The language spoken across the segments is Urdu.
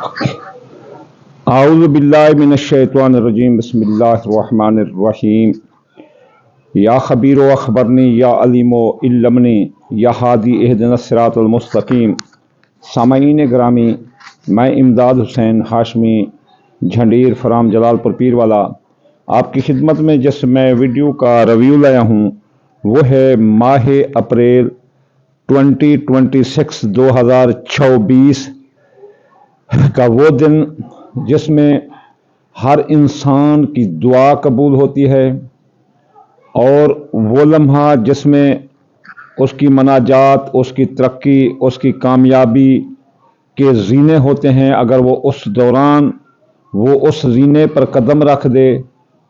اعوذ باللہ من الشیطان الرجیم بسم اللہ الرحمن الرحیم یا خبیر و اخبرنی یا علیم و علمنی یا ہادی اہدنا الصراط المستقیم۔ سامعین گرامی، میں امداد حسین ہاشمی جھنڈیر فرام جلال پور پیر والا آپ کی خدمت میں جس میں ویڈیو کا ریویو لایا ہوں وہ ہے ماہ اپریل 2026 2024 کا وہ دن جس میں ہر انسان کی دعا قبول ہوتی ہے، اور وہ لمحہ جس میں اس کی مناجات، اس کی ترقی، اس کی کامیابی کے زینے ہوتے ہیں۔ اگر وہ اس دوران وہ اس زینے پر قدم رکھ دے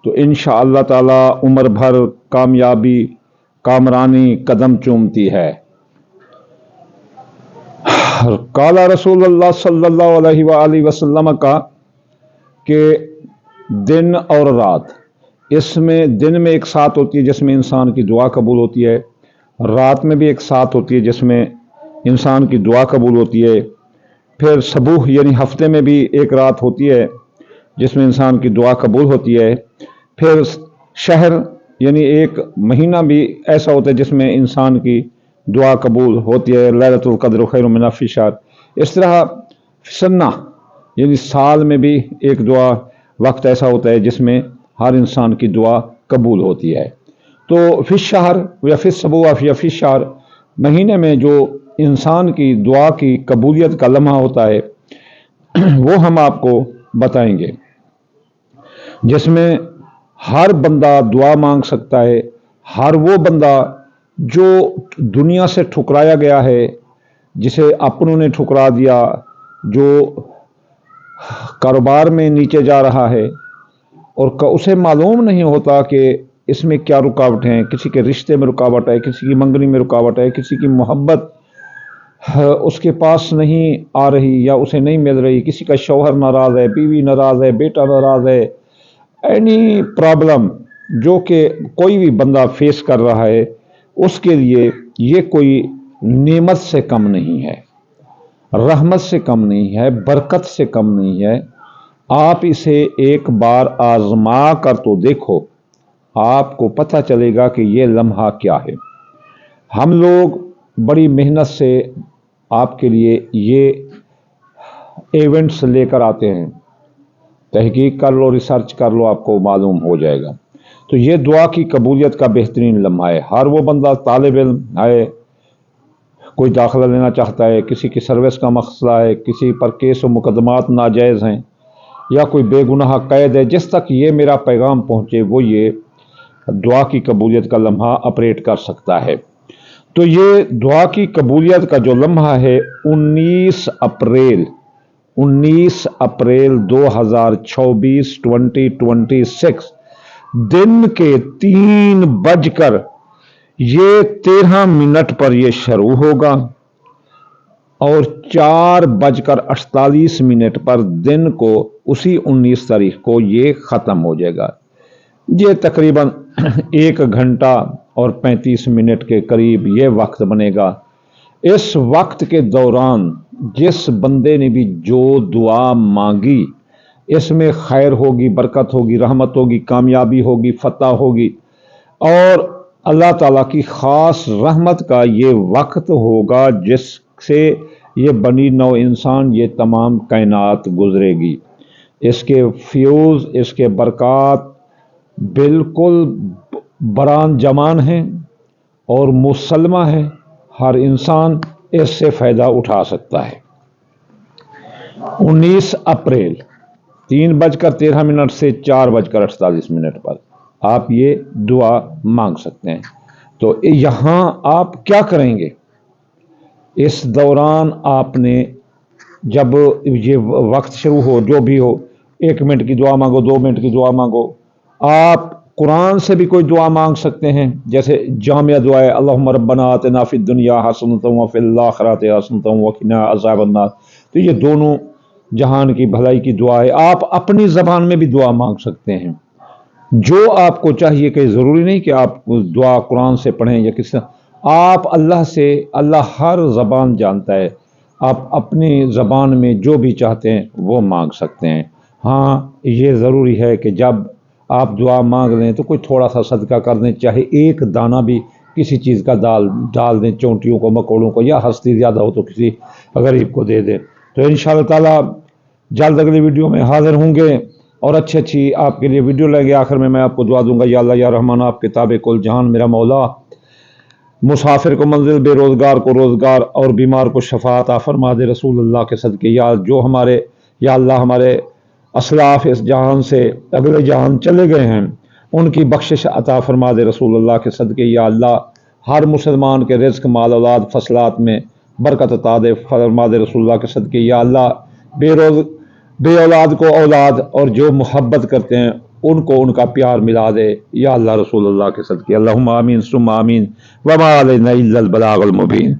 تو انشاءاللہ تعالی عمر بھر کامیابی، کامرانی قدم چومتی ہے۔ قال رسول اللہ صلی اللہ علیہ وآلہ وسلم کا کہ دن اور رات، اس میں دن میں ایک ساتھ ہوتی ہے جس میں انسان کی دعا قبول ہوتی ہے، رات میں بھی ایک ساتھ ہوتی ہے جس میں انسان کی دعا قبول ہوتی ہے، پھر صبح یعنی ہفتے میں بھی ایک رات ہوتی ہے جس میں انسان کی دعا قبول ہوتی ہے، پھر شہر یعنی ایک مہینہ بھی ایسا ہوتا ہے جس میں انسان کی دعا قبول ہوتی ہے، لیلۃ القدر خیر من الف شہر۔ اس طرح سنہ یعنی سال میں بھی ایک دعا وقت ایسا ہوتا ہے جس میں ہر انسان کی دعا قبول ہوتی ہے۔ تو فی الشہر یا فی الصبوح یا فی الشہر، مہینے میں جو انسان کی دعا کی قبولیت کا لمحہ ہوتا ہے وہ ہم آپ کو بتائیں گے، جس میں ہر بندہ دعا مانگ سکتا ہے۔ ہر وہ بندہ جو دنیا سے ٹھکرایا گیا ہے، جسے اپنوں نے ٹھکرا دیا، جو کاروبار میں نیچے جا رہا ہے اور اسے معلوم نہیں ہوتا کہ اس میں کیا رکاوٹ ہیں، کسی کے رشتے میں رکاوٹ ہے، کسی کی منگنی میں رکاوٹ ہے، کسی کی محبت اس کے پاس نہیں آ رہی یا اسے نہیں مل رہی، کسی کا شوہر ناراض ہے، بیوی ناراض ہے، بیٹا ناراض ہے، اینی پرابلم جو کہ کوئی بھی بندہ فیس کر رہا ہے، اس کے لیے یہ کوئی نعمت سے کم نہیں ہے، رحمت سے کم نہیں ہے، برکت سے کم نہیں ہے۔ آپ اسے ایک بار آزما کر تو دیکھو، آپ کو پتہ چلے گا کہ یہ لمحہ کیا ہے۔ ہم لوگ بڑی محنت سے آپ کے لیے یہ ایونٹس لے کر آتے ہیں، تحقیق کر لو، ریسرچ کر لو، آپ کو معلوم ہو جائے گا۔ تو یہ دعا کی قبولیت کا بہترین لمحہ ہے۔ ہر وہ بندہ طالب علم ہے، کوئی داخلہ لینا چاہتا ہے، کسی کی سروس کا مسئلہ ہے، کسی پر کیس و مقدمات ناجائز ہیں، یا کوئی بے گناہ قید ہے، جس تک یہ میرا پیغام پہنچے وہ یہ دعا کی قبولیت کا لمحہ آپریٹ کر سکتا ہے۔ تو یہ دعا کی قبولیت کا جو لمحہ ہے 19 اپریل 2024 2026 دن کے 3:13 پر یہ شروع ہوگا اور 4:48 پر دن کو اسی 19 تاریخ کو یہ ختم ہو جائے گا۔ یہ تقریباً 1 گھنٹہ اور 35 منٹ کے قریب یہ وقت بنے گا۔ اس وقت کے دوران جس بندے نے بھی جو دعا مانگی، اس میں خیر ہوگی، برکت ہوگی، رحمت ہوگی، کامیابی ہوگی، فتح ہوگی، اور اللہ تعالیٰ کی خاص رحمت کا یہ وقت ہوگا جس سے یہ بنی نوع انسان، یہ تمام کائنات گزرے گی۔ اس کے فیوز، اس کے برکات بالکل بران جمان ہیں اور مسلمہ ہیں، ہر انسان اس سے فائدہ اٹھا سکتا ہے۔ 19 اپریل 3:13 سے 4:48 پر آپ یہ دعا مانگ سکتے ہیں۔ تو یہاں آپ کیا کریں گے؟ اس دوران آپ نے جب یہ وقت شروع ہو، جو بھی ہو، 1 منٹ کی دعا مانگو، 2 منٹ کی دعا مانگو، آپ قرآن سے بھی کوئی دعا مانگ سکتے ہیں، جیسے جامعہ دعا ہے اللہم ربنا آتنا فی الدنیا حسنۃ وفی الآخرۃ حسنۃ وقنا عذاب النار۔ تو یہ دونوں جہان کی بھلائی کی دعا ہے۔ آپ اپنی زبان میں بھی دعا مانگ سکتے ہیں، جو آپ کو چاہیے، کہ ضروری نہیں کہ آپ دعا قرآن سے پڑھیں یا کس طرح، آپ اللہ سے، اللہ ہر زبان جانتا ہے، آپ اپنی زبان میں جو بھی چاہتے ہیں وہ مانگ سکتے ہیں۔ ہاں یہ ضروری ہے کہ جب آپ دعا مانگ لیں تو کوئی تھوڑا سا صدقہ کر دیں، چاہے ایک دانہ بھی کسی چیز کا ڈال دیں، چونٹیوں کو، مکوڑوں کو، یا ہستی زیادہ ہو تو کسی غریب کو دے دیں۔ تو انشاءاللہ تعالی جلد اگلی ویڈیو میں حاضر ہوں گے اور اچھی آپ کے لیے ویڈیو لیں گے۔ آخر میں میں آپ کو دعا دوں گا، یا اللہ یا رحمان، آپ کتاب کل جہان میرا مولا، مسافر کو منزل، بے روزگار کو روزگار اور بیمار کو شفا عطا فرما دے رسول اللہ کے صدقے۔ یا اللہ ہمارے اسلاف اس جہان سے اگلے جہان چلے گئے ہیں، ان کی بخشش عطا فرما دے رسول اللہ کے صدقے۔ یا اللہ ہر مسلمان کے رزق، مال، اولاد، فصلات میں برکت عطا دے فرما دے رسول اللہ کے صدقے۔ یا اللہ بے اولاد کو اولاد، اور جو محبت کرتے ہیں ان کو ان کا پیار ملا دے، یا اللہ رسول اللہ کے صدقے۔ اللہم آمین ثم آمین، وما علینا الا البلاغ المبین۔